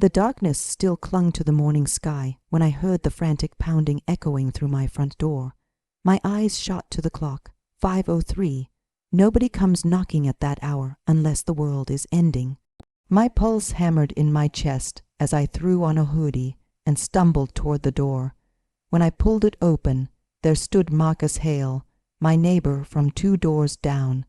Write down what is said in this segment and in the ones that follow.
The darkness still clung to the morning sky when I heard the frantic pounding echoing through my front door. My eyes shot to the clock. 5:03. Nobody comes knocking at that hour unless the world is ending. My pulse hammered in my chest as I threw on a hoodie and stumbled toward the door. When I pulled it open, there stood Marcus Hale, my neighbor from 2 doors down.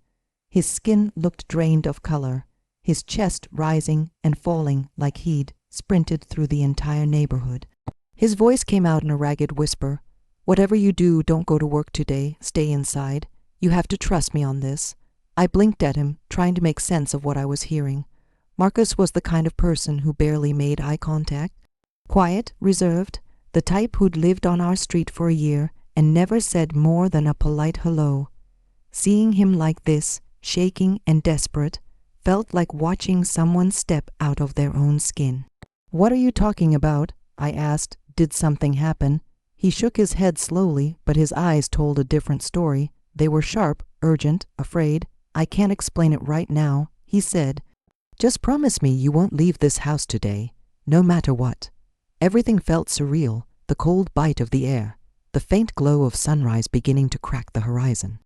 His skin looked drained of color, his chest rising and falling like he'd sprinted through the entire neighborhood. His voice came out in a ragged whisper. "Whatever you do, don't go to work today. Stay inside. You have to trust me on this." I blinked at him, trying to make sense of what I was hearing. Marcus was the kind of person who barely made eye contact. Quiet, reserved, the type who'd lived on our street for a year and never said more than a polite hello. Seeing him like this, shaking and desperate, felt like watching someone step out of their own skin. "What are you talking about?" I asked. "Did something happen?" He shook his head slowly, but his eyes told a different story. They were sharp, urgent, afraid. "I can't explain it right now," he said. "Just promise me you won't leave this house today, no matter what." Everything felt surreal, the cold bite of the air, the faint glow of sunrise beginning to crack the horizon.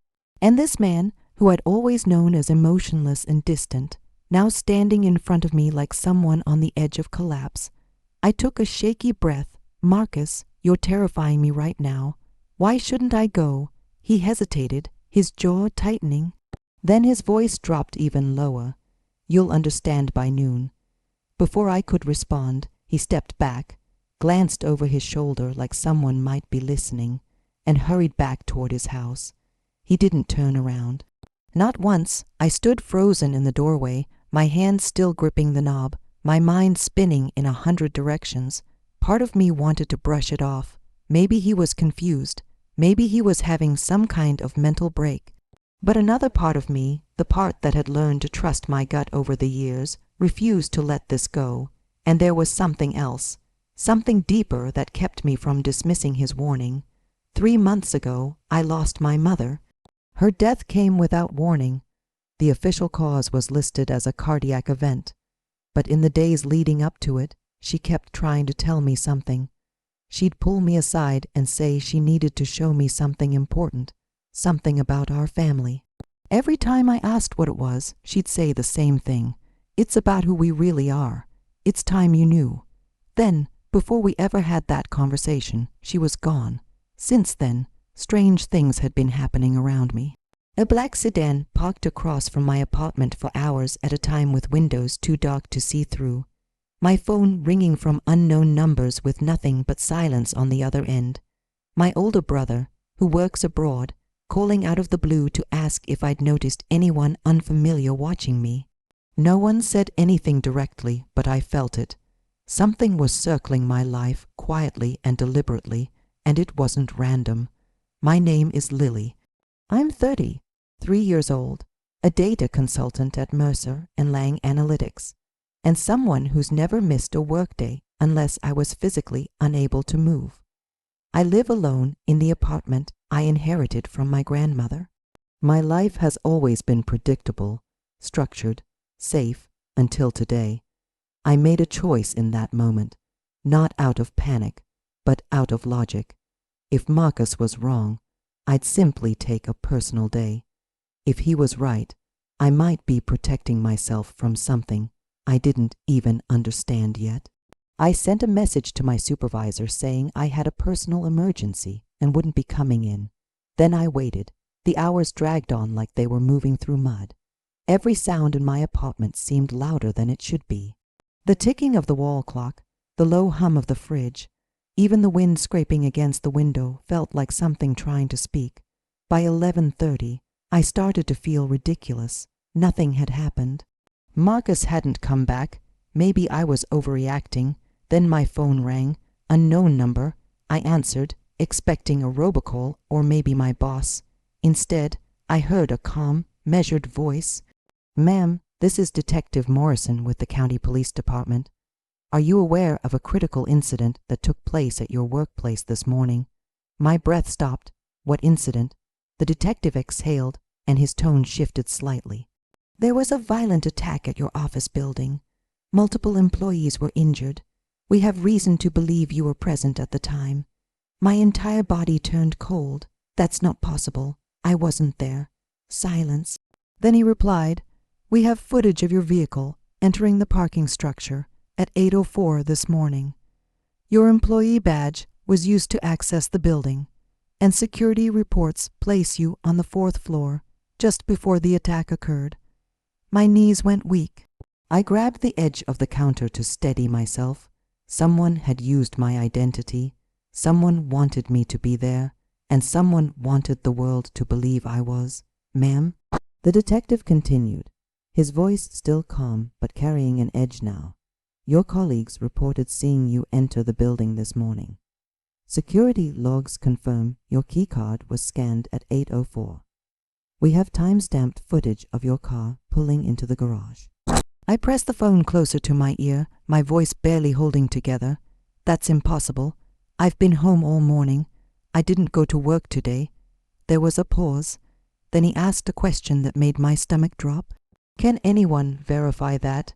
And this man, who I'd always known as emotionless and distant, now standing in front of me like someone on the edge of collapse. I took a shaky breath. "Marcus, you're terrifying me right now. Why shouldn't I go?" He hesitated, his jaw tightening. Then his voice dropped even lower. "You'll understand by noon." Before I could respond, he stepped back, glanced over his shoulder like someone might be listening, and hurried back toward his house. He didn't turn around. Not once. I stood frozen in the doorway, my hand still gripping the knob, my mind spinning in 100 directions. Part of me wanted to brush it off. Maybe he was confused. Maybe he was having some kind of mental break. But another part of me, the part that had learned to trust my gut over the years, refused to let this go. And there was something else, something deeper that kept me from dismissing his warning. 3 months ago, I lost my mother. Her death came without warning. The official cause was listed as a cardiac event. But in the days leading up to it, she kept trying to tell me something. She'd pull me aside and say she needed to show me something important, something about our family. Every time I asked what it was, she'd say the same thing. "It's about who we really are. It's time you knew." Then, before we ever had that conversation, she was gone. Since then, strange things had been happening around me. A black sedan parked across from my apartment for hours at a time with windows too dark to see through. My phone ringing from unknown numbers with nothing but silence on the other end. My older brother, who works abroad, calling out of the blue to ask if I'd noticed anyone unfamiliar watching me. No one said anything directly, but I felt it. Something was circling my life quietly and deliberately, and it wasn't random. My name is Lily. I'm 30, 3 years old, a data consultant at Mercer and Lang Analytics, and someone who's never missed a workday unless I was physically unable to move. I live alone in the apartment I inherited from my grandmother. My life has always been predictable, structured, safe, until today. I made a choice in that moment, not out of panic, but out of logic. If Marcus was wrong, I'd simply take a personal day. If he was right, I might be protecting myself from something I didn't even understand yet. I sent a message to my supervisor saying I had a personal emergency and wouldn't be coming in. Then I waited. The hours dragged on like they were moving through mud. Every sound in my apartment seemed louder than it should be. The ticking of the wall clock, the low hum of the fridge, even the wind scraping against the window felt like something trying to speak. By 11:30, I started to feel ridiculous. Nothing had happened. Marcus hadn't come back. Maybe I was overreacting. Then my phone rang. Unknown number. I answered, expecting a robocall or maybe my boss. Instead, I heard a calm, measured voice. "Ma'am, this is Detective Morrison with the County Police Department. Are you aware of a critical incident that took place at your workplace this morning?" My breath stopped. What incident? The detective exhaled, and his tone shifted slightly. "There was a violent attack at your office building. Multiple employees were injured. We have reason to believe you were present at the time. My entire body turned cold. That's not possible. I wasn't there. Silence. Then he replied, we have footage of your vehicle entering the parking structure at 8:04 this morning. Your employee badge was used to access the building, and security reports place you on the 4th floor just before the attack occurred. My knees went weak. I grabbed the edge of the counter to steady myself. Someone had used my identity. Someone wanted me to be there, and someone wanted the world to believe I was. Ma'am? The detective continued, his voice still calm but carrying an edge now. Your colleagues reported seeing you enter the building this morning. Security logs confirm your keycard was scanned at 8:04. We have time-stamped footage of your car pulling into the garage. I pressed the phone closer to my ear, my voice barely holding together. That's impossible. I've been home all morning. I didn't go to work today. There was a pause. Then he asked a question that made my stomach drop. Can anyone verify that?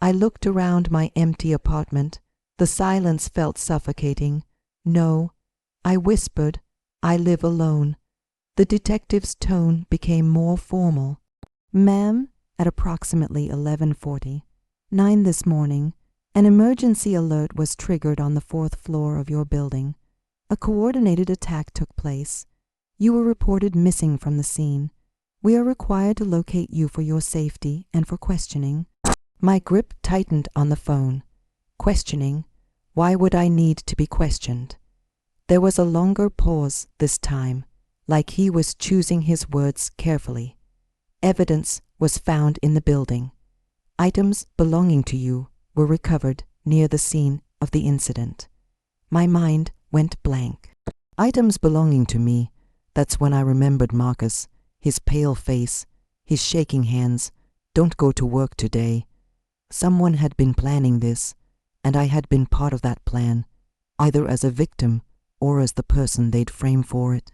I looked around my empty apartment. The silence felt suffocating. No. I whispered, I live alone. The detective's tone became more formal. Ma'am, at approximately 11:40, 9 this morning, an emergency alert was triggered on the 4th floor of your building. A coordinated attack took place. You were reported missing from the scene. We are required to locate you for your safety and for questioning. My grip tightened on the phone. Questioning? Why would I need to be questioned? There was a longer pause this time, like he was choosing his words carefully. Evidence was found in the building. Items belonging to you were recovered near the scene of the incident. My mind went blank. Items belonging to me. That's when I remembered Marcus, his pale face, his shaking hands. Don't go to work today. Someone had been planning this, and I had been part of that plan, either as a victim or as the person they'd frame for it.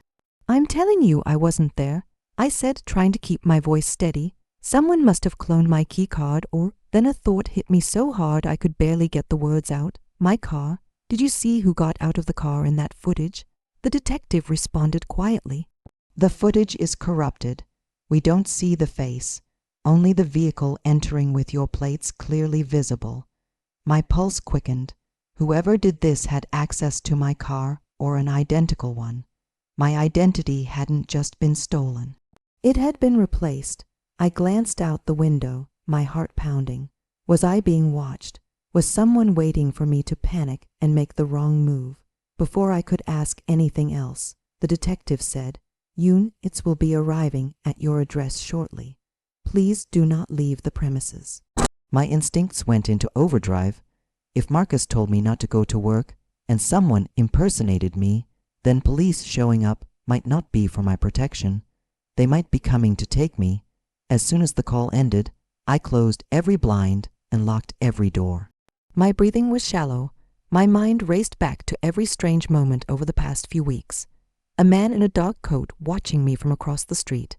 I'm telling you I wasn't there, I said, trying to keep my voice steady. Someone must have cloned my key card, or then a thought hit me so hard I could barely get the words out. My car. Did you see who got out of the car in that footage? The detective responded quietly. The footage is corrupted. We don't see the face, only the vehicle entering with your plates clearly visible. My pulse quickened. Whoever did this had access to my car, or an identical one. My identity hadn't just been stolen. It had been replaced. I glanced out the window, my heart pounding. Was I being watched? Was someone waiting for me to panic and make the wrong move? Before I could ask anything else, the detective said, Yoon, it will be arriving at your address shortly. Please do not leave the premises. My instincts went into overdrive. If Marcus told me not to go to work and someone impersonated me, then police showing up might not be for my protection. They might be coming to take me. As soon as the call ended, I closed every blind and locked every door. My breathing was shallow. My mind raced back to every strange moment over the past few weeks. A man in a dark coat watching me from across the street.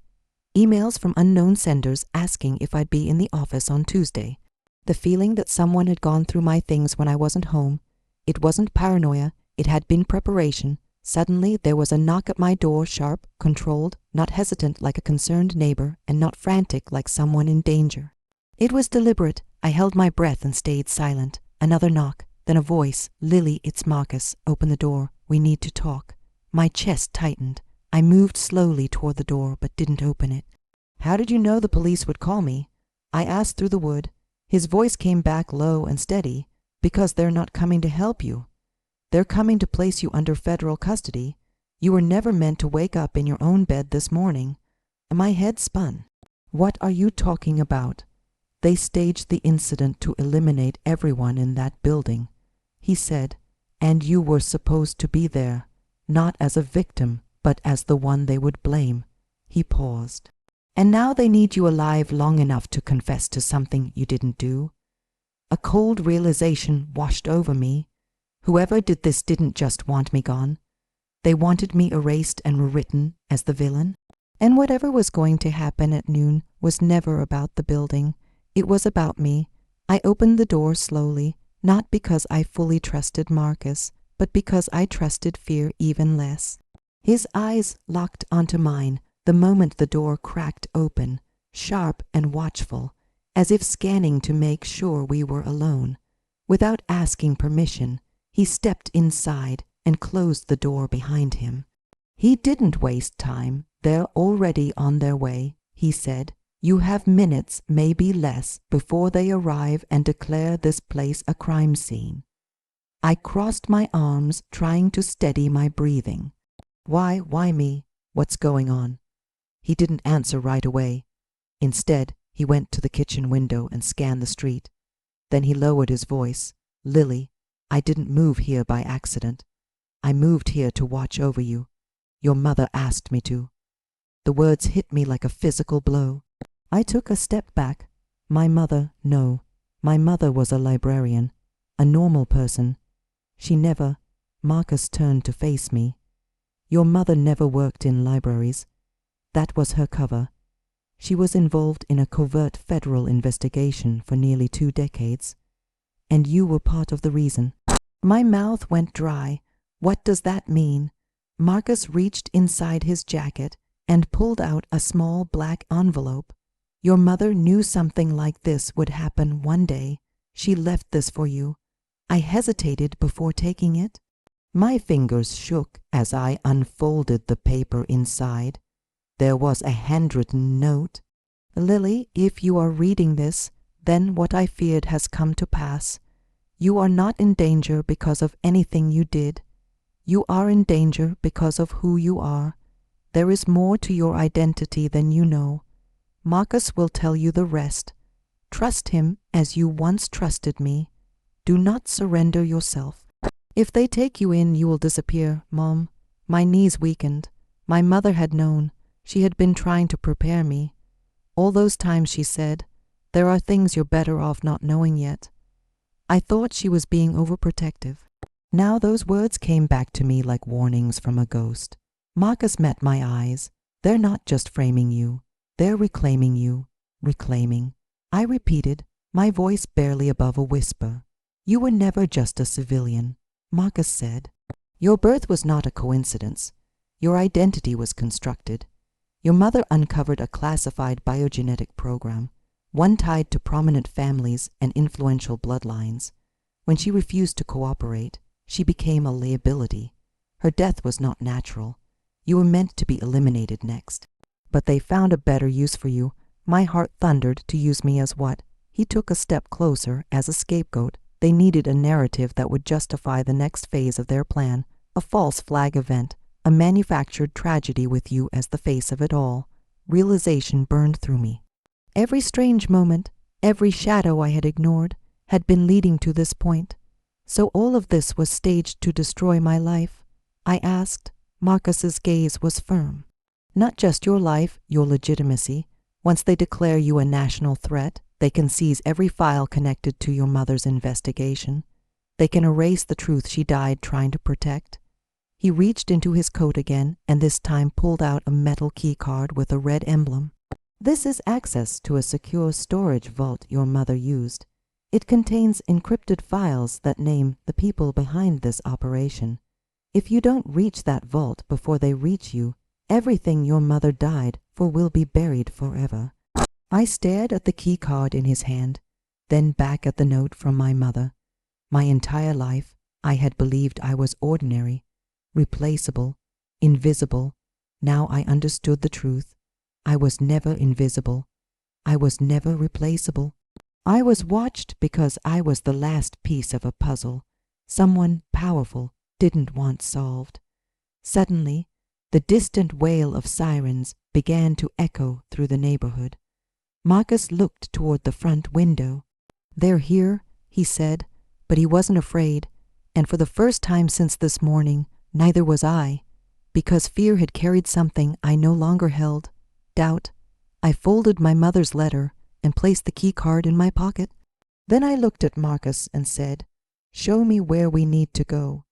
Emails from unknown senders asking if I'd be in the office on Tuesday. The feeling that someone had gone through my things when I wasn't home. It wasn't paranoia, it had been preparation. Suddenly there was a knock at my door, sharp, controlled, not hesitant like a concerned neighbor, and not frantic like someone in danger. It was deliberate. I held my breath and stayed silent. Another knock, then a voice. Lily, it's Marcus. Open the door. We need to talk. My chest tightened. I moved slowly toward the door, but didn't open it. How did you know the police would call me? I asked through the wood. His voice came back low and steady. Because they're not coming to help you. They're coming to place you under federal custody. You were never meant to wake up in your own bed this morning. My head spun. What are you talking about? They staged the incident to eliminate everyone in that building. He said, and you were supposed to be there, not as a victim, but as the one they would blame. He paused. And now they need you alive long enough to confess to something you didn't do? A cold realization washed over me. Whoever did this didn't just want me gone. They wanted me erased and rewritten as the villain. And whatever was going to happen at noon was never about the building. It was about me. I opened the door slowly, not because I fully trusted Marcus, but because I trusted fear even less. His eyes locked onto mine the moment the door cracked open, sharp and watchful, as if scanning to make sure we were alone. Without asking permission, he stepped inside and closed the door behind him. He didn't waste time. "They're already on their way," he said. "You have minutes, maybe less, before they arrive and declare this place a crime scene." I crossed my arms, trying to steady my breathing. Why me? What's going on?" He didn't answer right away. Instead, he went to the kitchen window and scanned the street. Then he lowered his voice. "Lily, I didn't move here by accident. I moved here to watch over you. Your mother asked me to." The words hit me like a physical blow. I took a step back. My mother, no. My mother was a librarian, a normal person. She never. Marcus turned to face me. "Your mother never worked in libraries. That was her cover. She was involved in a covert federal investigation for nearly 2 decades. And you were part of the reason." My mouth went dry. What does that mean? Marcus reached inside his jacket and pulled out a small black envelope. "Your mother knew something like this would happen one day. She left this for you." I hesitated before taking it. My fingers shook as I unfolded the paper inside. There was a handwritten note. "Lily, if you are reading this, then what I feared has come to pass. You are not in danger because of anything you did. You are in danger because of who you are. There is more to your identity than you know. Marcus will tell you the rest. Trust him as you once trusted me. Do not surrender yourself. If they take you in, you will disappear, Mom." My knees weakened. My mother had known. She had been trying to prepare me. All those times she said, "There are things you're better off not knowing yet." I thought she was being overprotective. Now those words came back to me like warnings from a ghost. Marcus met my eyes. "They're not just framing you. They're reclaiming you. Reclaiming." I repeated, my voice barely above a whisper. "You were never just a civilian," Marcus said. "Your birth was not a coincidence. Your identity was constructed. Your mother uncovered a classified biogenetic program, one tied to prominent families and influential bloodlines. When she refused to cooperate, she became a liability. Her death was not natural. You were meant to be eliminated next. But they found a better use for you." My heart thundered. To use me as what? He took a step closer. As a scapegoat. They needed a narrative that would justify the next phase of their plan, a false flag event, a manufactured tragedy with you as the face of it all. Realization burned through me. Every strange moment, every shadow I had ignored, had been leading to this point. So all of this was staged to destroy my life? I asked. Marcus's gaze was firm. "Not just your life, your legitimacy. Once they declare you a national threat, they can seize every file connected to your mother's investigation. They can erase the truth she died trying to protect." He reached into his coat again and this time pulled out a metal key card with a red emblem. "This is access to a secure storage vault your mother used. It contains encrypted files that name the people behind this operation. If you don't reach that vault before they reach you, everything your mother died for will be buried forever." I stared at the key card in his hand, then back at the note from my mother. My entire life, I had believed I was ordinary, replaceable, invisible. Now I understood the truth. I was never invisible. I was never replaceable. I was watched because I was the last piece of a puzzle someone powerful didn't want solved. Suddenly, the distant wail of sirens began to echo through the neighborhood. Marcus looked toward the front window. "They're here," he said, but he wasn't afraid, and for the first time since this morning, neither was I, because fear had carried something I no longer held, doubt. I folded my mother's letter and placed the key card in my pocket. Then I looked at Marcus and said, "Show me where we need to go."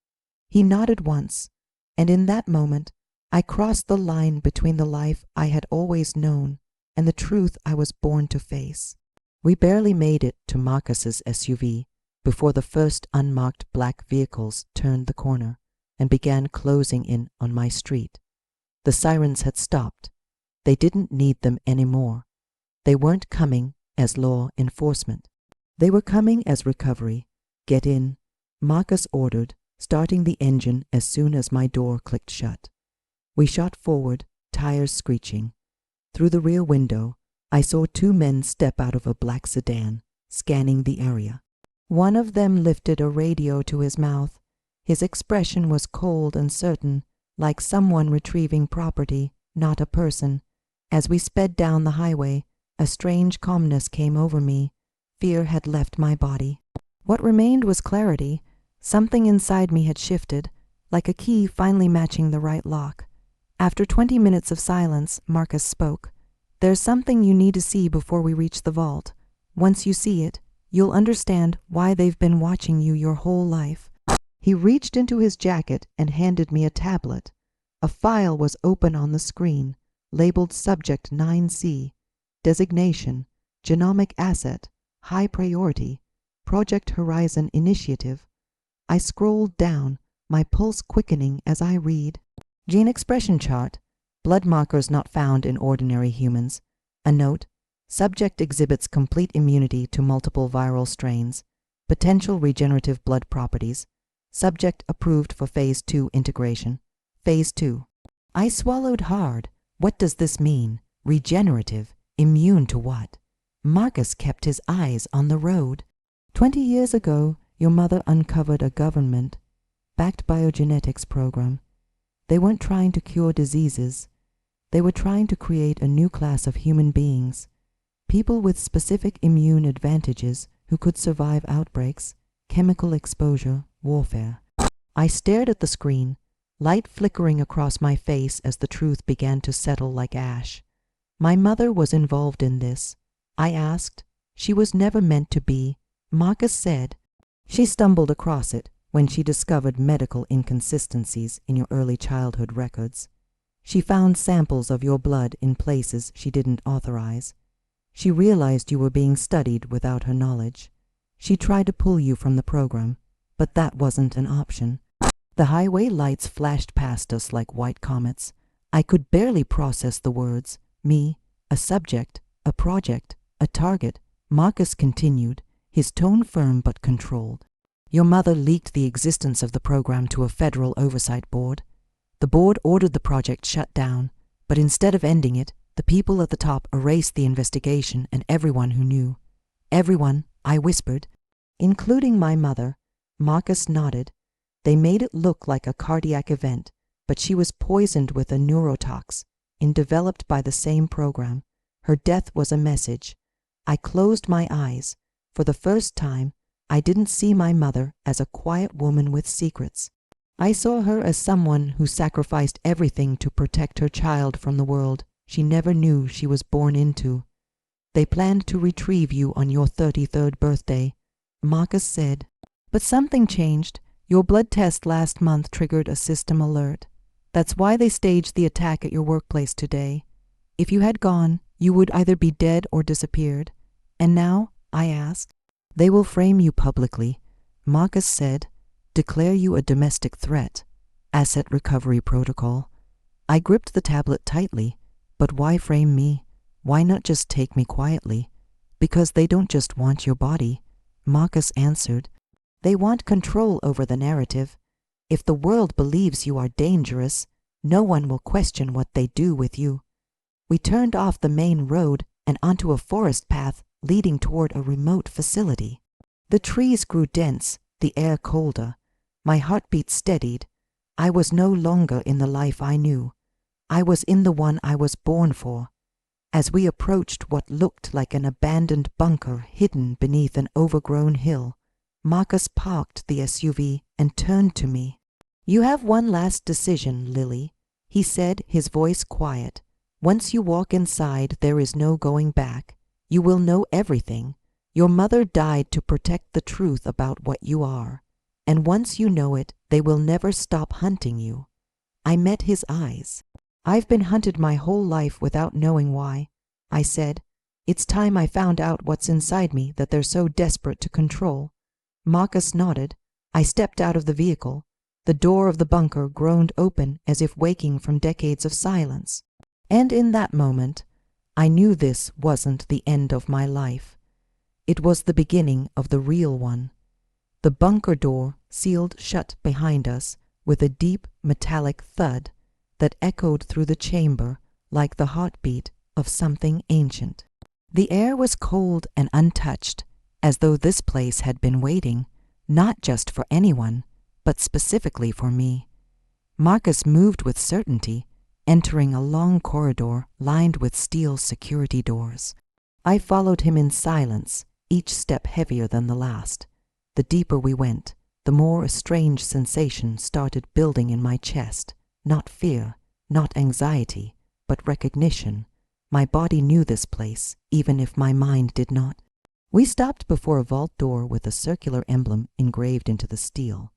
He nodded once, and in that moment, I crossed the line between the life I had always known and the truth I was born to face. We barely made it to Marcus's SUV before the first unmarked black vehicles turned the corner and began closing in on my street. The sirens had stopped. They didn't need them anymore. They weren't coming as law enforcement. They were coming as recovery. Get in, Marcus ordered, starting the engine as soon as my door clicked shut. We shot forward, tires screeching. Through the rear window, I saw two men step out of a black sedan, scanning the area. One of them lifted a radio to his mouth. His expression was cold and certain, like someone retrieving property, not a person. As we sped down the highway, a strange calmness came over me. Fear had left my body. What remained was clarity. Something inside me had shifted, like a key finally matching the right lock. After 20 minutes of silence, Marcus spoke. "There's something you need to see before we reach the vault. Once you see it, you'll understand why they've been watching you your whole life." He reached into his jacket and handed me a tablet. A file was open on the screen, labeled Subject 9C, Designation, Genomic Asset, High Priority, Project Horizon Initiative. I scrolled down, my pulse quickening as I read. Gene expression chart, blood markers not found in ordinary humans. A note, subject exhibits complete immunity to multiple viral strains, potential regenerative blood properties. Subject approved for Phase 2 integration. Phase 2. I swallowed hard. What does this mean? Regenerative? Immune to what? Marcus kept his eyes on the road. 20 years ago, your mother uncovered a government-backed biogenetics program. They weren't trying to cure diseases. They were trying to create a new class of human beings, people with specific immune advantages who could survive outbreaks, chemical exposure, warfare. I stared at the screen, light flickering across my face as the truth began to settle like ash. My mother was involved in this. I asked. She was never meant to be. Marcus said. She stumbled across it when she discovered medical inconsistencies in your early childhood records. She found samples of your blood in places she didn't authorize. She realized you were being studied without her knowledge. She tried to pull you from the program, but that wasn't an option. The highway lights flashed past us like white comets. I could barely process the words. Me, a subject, a project, a target. Marcus continued, his tone firm but controlled. Your mother leaked the existence of the program to a federal oversight board. The board ordered the project shut down, but instead of ending it, the people at the top erased the investigation and everyone who knew. Everyone, I whispered, including my mother. Marcus nodded. They made it look like a cardiac event, but she was poisoned with a neurotox, developed by the same program. Her death was a message. I closed my eyes. For the first time, I didn't see my mother as a quiet woman with secrets. I saw her as someone who sacrificed everything to protect her child from the world she never knew she was born into. They planned to retrieve you on your 33rd birthday, Marcus said. But something changed. Your blood test last month triggered a system alert. That's why they staged the attack at your workplace today. If you had gone, you would either be dead or disappeared. And now, I asked, they will frame you publicly, Marcus said, declare you a domestic threat, asset recovery protocol. I gripped the tablet tightly, but why frame me? Why not just take me quietly? Because they don't just want your body, Marcus answered. They want control over the narrative. If the world believes you are dangerous, no one will question what they do with you. We turned off the main road and onto a forest path leading toward a remote facility. The trees grew dense, the air colder. My heartbeat steadied. I was no longer in the life I knew. I was in the one I was born for. As we approached what looked like an abandoned bunker hidden beneath an overgrown hill, Marcus parked the SUV and turned to me. You have one last decision, Lily, he said, his voice quiet. Once you walk inside, there is no going back. You will know everything. Your mother died to protect the truth about what you are. And once you know it, they will never stop hunting you. I met his eyes. I've been hunted my whole life without knowing why, I said. It's time I found out what's inside me that they're so desperate to control." Marcus nodded. I stepped out of the vehicle. The door of the bunker groaned open as if waking from decades of silence. And in that moment, I knew this wasn't the end of my life. It was the beginning of the real one. The bunker door sealed shut behind us with a deep metallic thud that echoed through the chamber like the heartbeat of something ancient. The air was cold and untouched, as though this place had been waiting, not just for anyone, but specifically for me. Marcus moved with certainty, entering a long corridor lined with steel security doors. I followed him in silence, each step heavier than the last. The deeper we went, the more a strange sensation started building in my chest. Not fear, not anxiety, but recognition. My body knew this place, even if my mind did not. We stopped before a vault door with a circular emblem engraved into the steel.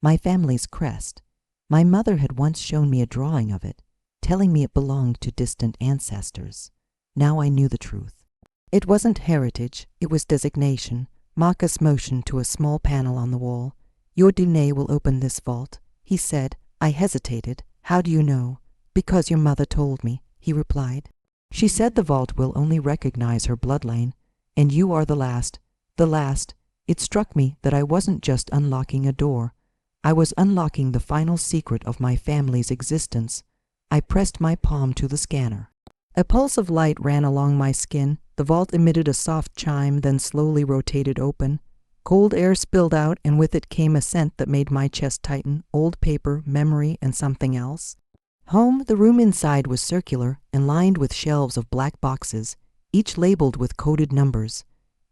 My family's crest. My mother had once shown me a drawing of it, telling me it belonged to distant ancestors. Now I knew the truth. It wasn't heritage, it was designation. Marcus motioned to a small panel on the wall. "Your DNA will open this vault," he said. I hesitated. "How do you know?" "Because your mother told me," he replied. "She said the vault will only recognize her bloodline, and you are the last. The last." It struck me that I wasn't just unlocking a door. I was unlocking the final secret of my family's existence. I pressed my palm to the scanner. A pulse of light ran along my skin. The vault emitted a soft chime, then slowly rotated open. Cold air spilled out, and with it came a scent that made my chest tighten. Old paper, memory, and something else. Home, the room inside was circular and lined with shelves of black boxes, each labeled with coded numbers.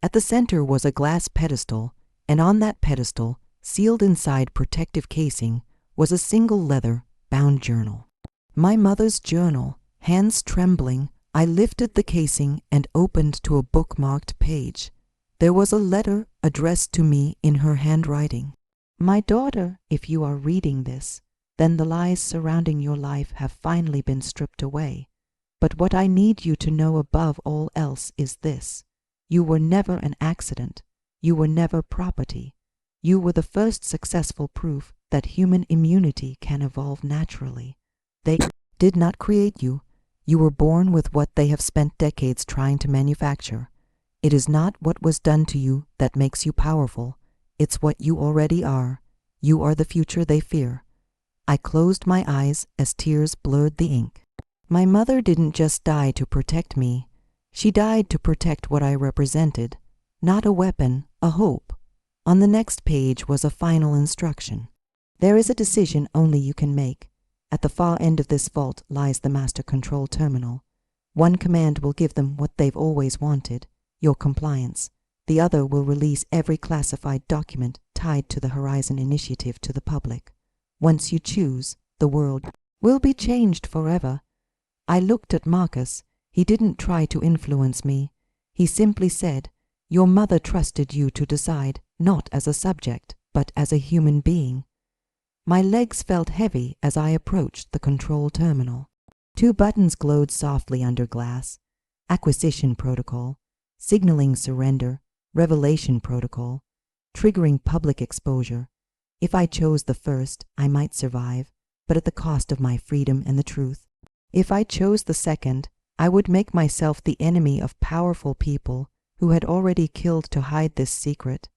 At the center was a glass pedestal, and on that pedestal, sealed inside protective casing, was a single leather-bound journal. My mother's journal. Hands trembling, I lifted the casing and opened to a bookmarked page. There was a letter addressed to me in her handwriting. "My daughter, if you are reading this, then the lies surrounding your life have finally been stripped away. But what I need you to know above all else is this. You were never an accident. You were never property. You were the first successful proof that human immunity can evolve naturally. They did not create you. You were born with what they have spent decades trying to manufacture. It is not what was done to you that makes you powerful. It's what you already are. You are the future they fear." I closed my eyes as tears blurred the ink. My mother didn't just die to protect me. She died to protect what I represented. Not a weapon, a hope. On the next page was a final instruction. "There is a decision only you can make. At the far end of this vault lies the master control terminal. One command will give them what they've always wanted, your compliance. The other will release every classified document tied to the Horizon Initiative to the public. Once you choose, the world will be changed forever." I looked at Marcus. He didn't try to influence me. He simply said, "Your mother trusted you to decide, not as a subject, but as a human being." My legs felt heavy as I approached the control terminal. 2 buttons glowed softly under glass. Acquisition protocol, signaling surrender, revelation protocol, triggering public exposure. If I chose the first, I might survive, but at the cost of my freedom and the truth. If I chose the second, I would make myself the enemy of powerful people who had already killed to hide this secret.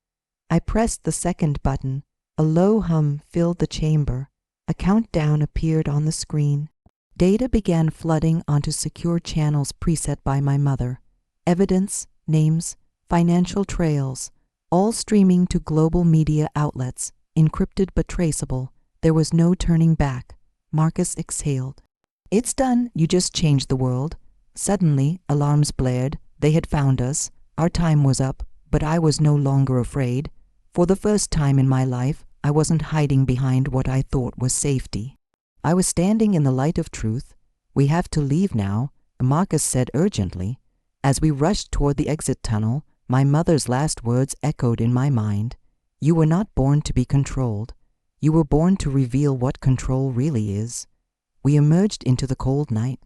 I pressed the second button. A low hum filled the chamber. A countdown appeared on the screen. Data began flooding onto secure channels preset by my mother. Evidence, names, financial trails, all streaming to global media outlets, encrypted but traceable. There was no turning back. Marcus exhaled. "It's done. You just changed the world." Suddenly, alarms blared. They had found us. Our time was up, but I was no longer afraid. For the first time in my life, I wasn't hiding behind what I thought was safety. I was standing in the light of truth. "We have to leave now," Marcus said urgently. As we rushed toward the exit tunnel, my mother's last words echoed in my mind. "You were not born to be controlled. You were born to reveal what control really is." We emerged into the cold night.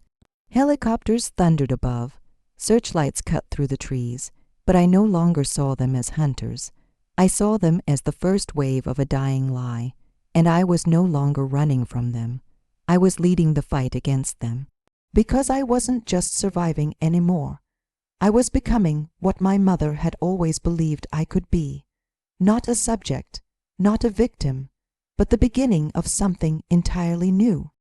Helicopters thundered above. Searchlights cut through the trees, but I no longer saw them as hunters. I saw them as the first wave of a dying lie, and I was no longer running from them. I was leading the fight against them. Because I wasn't just surviving anymore. I was becoming what my mother had always believed I could be. Not a subject, not a victim, but the beginning of something entirely new.